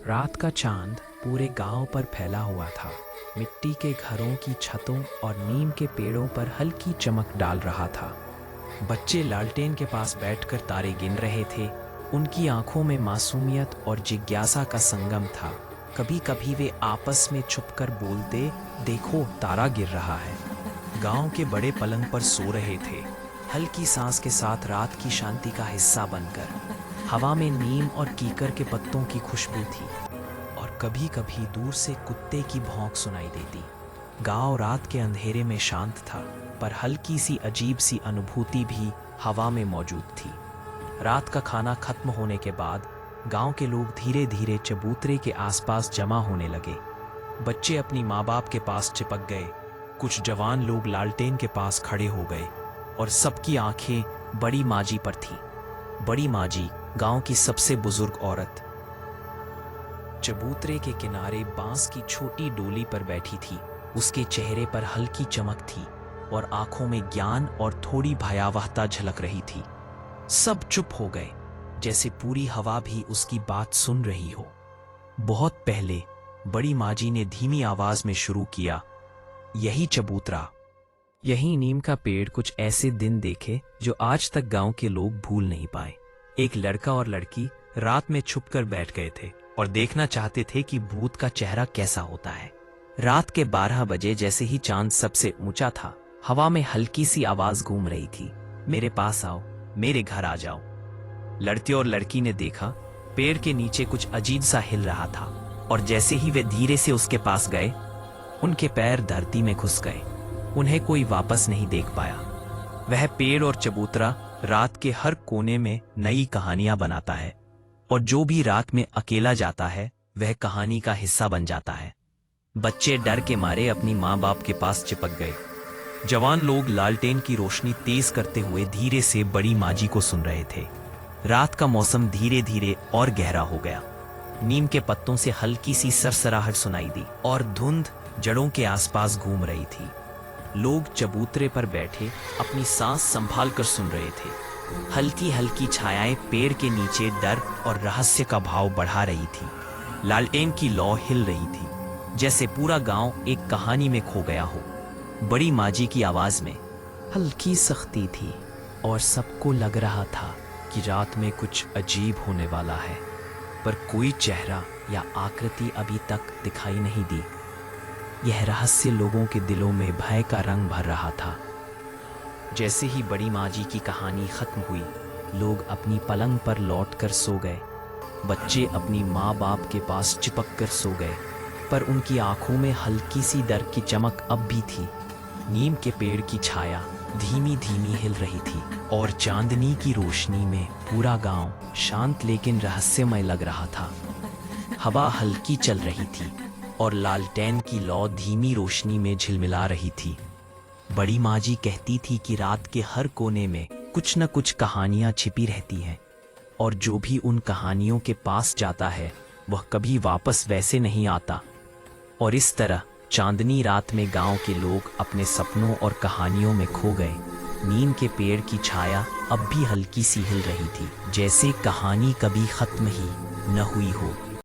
रात का चांद पूरे गांव पर फैला हुआ था। मिट्टी के घरों की छतों और नीम के पेड़ों पर हल्की चमक डाल रहा था। बच्चे लालटेन के पास बैठकर तारे गिन रहे थे। उनकी आंखों में मासूमियत और जिज्ञासा का संगम था। कभी कभी वे आपस में छुपकर बोलते, देखो तारा गिर रहा है। गांव के बड़े पलंग पर सो रहे थे, हल्की सांस के साथ रात की शांति का हिस्सा बनकर। हवा में नीम और कीकर के पत्तों की खुशबू थी और कभी कभी दूर से कुत्ते की भौंक सुनाई देती। गांव रात के अंधेरे में शांत था, पर हल्की सी अजीब सी अनुभूति भी हवा में मौजूद थी। रात का खाना खत्म होने के बाद गांव के लोग धीरे धीरे चबूतरे के आसपास जमा होने लगे। बच्चे अपनी माँ बाप के पास चिपक गए, कुछ जवान लोग लालटेन के पास खड़े हो गए और सबकी आंखें बड़ी माजी पर थी। बड़ी माजी गांव की सबसे बुजुर्ग औरत चबूतरे के किनारे बांस की छोटी डोली पर बैठी थी। उसके चेहरे पर हल्की चमक थी और आंखों में ज्ञान और थोड़ी भयावहता झलक रही थी। सब चुप हो गए, जैसे पूरी हवा भी उसकी बात सुन रही हो। बहुत पहले बड़ी माजी ने धीमी आवाज में शुरू किया, यही चबूतरा, यही नीम का पेड़ कुछ ऐसे दिन देखे जो आज तक गांव के लोग भूल नहीं पाए। एक लड़का और लड़की रात में छुपकर बैठ गए थे और देखना चाहते थे कि भूत का चेहरा कैसा होता है। रात के 12 बजे जैसे ही चांद सबसे ऊंचा था, हवा में हल्की सी आवाज गूंज रही थी, मेरे पास आओ, मेरे घर आ जाओ। लड़के और लड़की ने देखा पेड़ के नीचे कुछ अजीब सा हिल रहा था और जैसे ही वे धीरे से उसके पास गए, उनके पैर धरती में घुस गए। उन्हें कोई वापस नहीं देख पाया। वह पेड़ और चबूतरा रात के हर कोने में नई कहानियां बनाता है और जो भी रात में अकेला जाता है वह कहानी का हिस्सा बन जाता है। बच्चे डर के मारे अपनी माँ बाप के पास चिपक गए। जवान लोग लालटेन की रोशनी तेज करते हुए धीरे से बड़ी माजी को सुन रहे थे। रात का मौसम धीरे धीरे और गहरा हो गया। नीम के पत्तों से हल्की सी सरसराहट सुनाई दी और धुंध जड़ों के आसपास घूम रही थी। लोग चबूतरे पर बैठे अपनी सांस संभाल कर सुन रहे थे। हल्की हल्की छायाएं पेड़ के नीचे डर और रहस्य का भाव बढ़ा रही थी। लालटेन की लौ हिल रही थी, जैसे पूरा गांव एक कहानी में खो गया हो। बड़ी माजी की आवाज में हल्की सख्ती थी और सबको लग रहा था कि रात में कुछ अजीब होने वाला है, पर कोई चेहरा या आकृति अभी तक दिखाई नहीं दी। यह रहस्य लोगों के दिलों में भय का रंग भर रहा था। जैसे ही बड़ी माजी की कहानी खत्म हुई, लोग अपनी पलंग पर लौटकर सो गए। बच्चे अपनी माँ बाप के पास चिपक कर सो गए, पर उनकी आंखों में हल्की सी डर की चमक अब भी थी। नीम के पेड़ की छाया धीमी धीमी हिल रही थी और चांदनी की रोशनी में पूरा गांव शांत लेकिन रहस्यमय लग रहा था। हवा हल्की चल रही थी और लालटेन की लौ धीमी रोशनी में झिलमिला रही थी। बड़ी माजी कहती थी कि रात के हर कोने में कुछ न कुछ कहानियां छिपी रहती हैं और जो भी उन कहानियों के पास जाता है वह कभी वापस वैसे नहीं आता। और इस तरह चांदनी रात में गांव के लोग अपने सपनों और कहानियों में खो गए। नीम के पेड़ की छाया अब भी हल्की सी हिल रही थी, जैसे कहानी कभी खत्म ही न हुई हो।